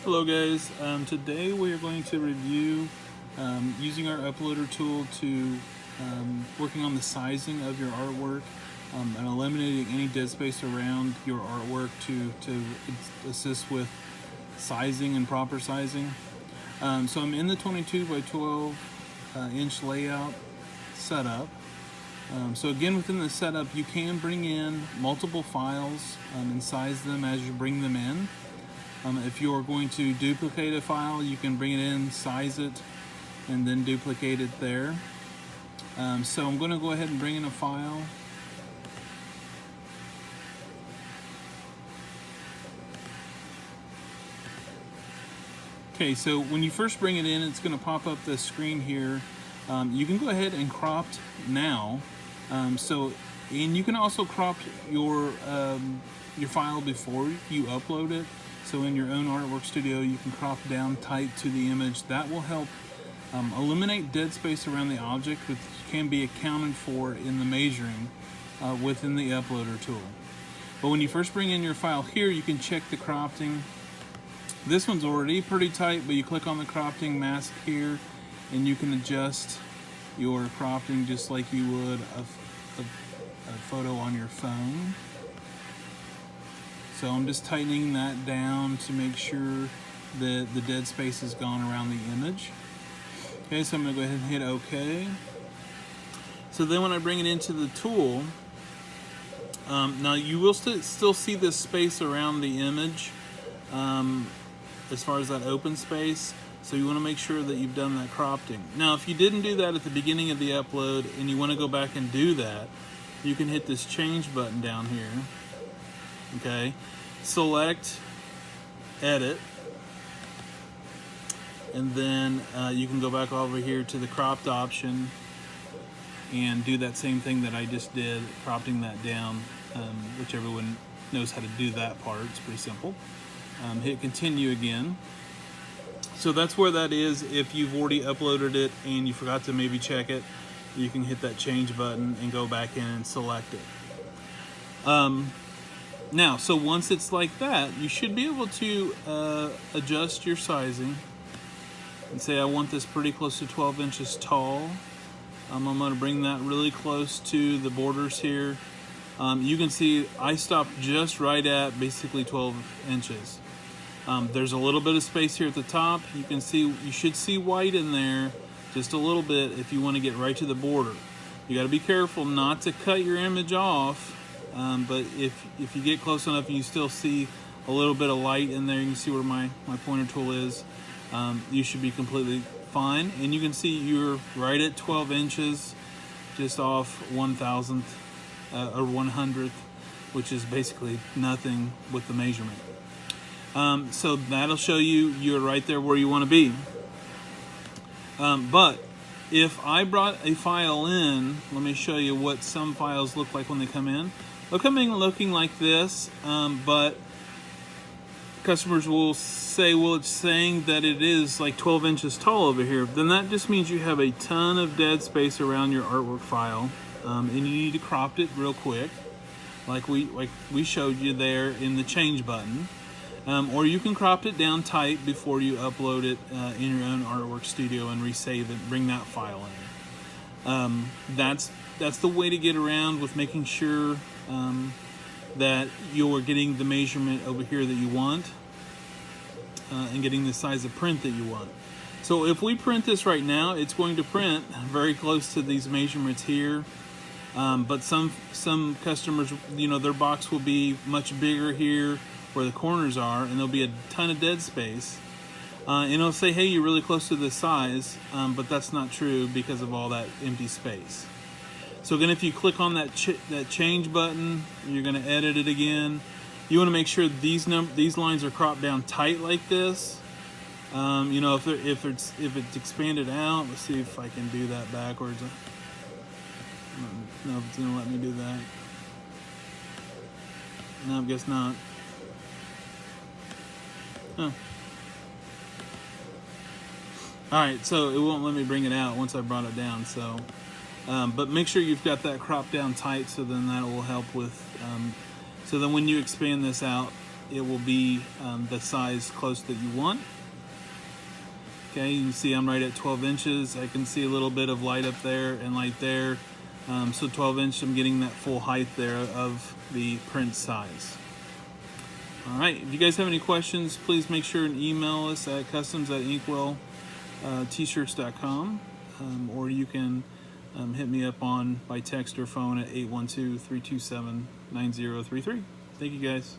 Hello guys, today we are going to review using our uploader tool to working on the sizing of your artwork and eliminating any dead space around your artwork to assist with sizing and proper sizing. So I'm in the 22 by 12 inch layout setup. So again, within the setup you can bring in multiple files and size them as you bring them in. If you're going to duplicate a file, you can bring it in, size it, and then duplicate it there. So I'm going to go ahead and bring in a file. Okay, so when you first bring it in, it's going to pop up the screen here. You can go ahead and crop now. And you can also crop your file before you upload it. So in your own artwork studio, you can crop down tight to the image. That will help eliminate dead space around the object, which can be accounted for in the measuring within the uploader tool. But when you first bring in your file here, you can check the cropping. This one's already pretty tight, but you click on the cropping mask here, and you can adjust your cropping just like you would a photo on your phone. So I'm just tightening that down to make sure that the dead space is gone around the image. Okay, so I'm going to go ahead and hit OK. So then when I bring it into the tool, now you will still see this space around the image as far as that open space. So you want to make sure that you've done that cropping. Now if you didn't do that at the beginning of the upload and you want to go back and do that, you can hit this change button down here. Okay, select edit, and then you can go back over here to the cropped option and do that same thing that I just did, cropping that down, which everyone knows how to do that part. It's pretty simple. Hit continue again. So that's where that is. If you've already uploaded it and you forgot to maybe check it, you can hit that change button and go back in and select it. Now, so once it's like that, you should be able to adjust your sizing and say I want this pretty close to 12 inches tall. I'm going to bring that really close to the borders here. You can see I stopped just right at basically 12 inches. There's a little bit of space here at the top. You can see, you should see white in there just a little bit if you want to get right to the border. You got to be careful not to cut your image off. But if you get close enough and you still see a little bit of light in there, you can see where my pointer tool is, you should be completely fine. And you can see you're right at 12 inches, just off 1,000th or 100th, which is basically nothing with the measurement. So that'll show you you're right there where you want to be. But if I brought a file in, let me show you what some files look like when they come in. They'll come in looking like this, but customers will say, well, it's saying that it is like 12 inches tall over here. Then that just means you have a ton of dead space around your artwork file, and you need to crop it real quick, like we showed you there in the change button. Or you can crop it down tight before you upload it in your own artwork studio and resave it, bring that file in. That's the way to get around with making sure that you're getting the measurement over here that you want and getting the size of print that you want. So if we print this right now, it's going to print very close to these measurements here. But some customers, you know, their box will be much bigger here where the corners are, and there'll be a ton of dead space. And it'll say, hey, you're really close to this size, but that's not true because of all that empty space. So again, if you click on that change button, you're going to edit it again. You want to make sure these lines are cropped down tight like this. You know, if it's expanded out, let's see if I can do that backwards. I don't know if it's going to let me do that. No, I guess not. Oh. Alright, so it won't let me bring it out once I brought it down. So, but make sure you've got that cropped down tight, so then that will help with, so then when you expand this out, it will be the size close that you want. Okay, you can see I'm right at 12 inches. I can see a little bit of light up there and light there. So 12 inch, I'm getting that full height there of the print size. All right, if you guys have any questions, please make sure and email us at customs@inkwell-t-shirts.com, or you can hit me up by text or phone at 812-327-9033. Thank you guys.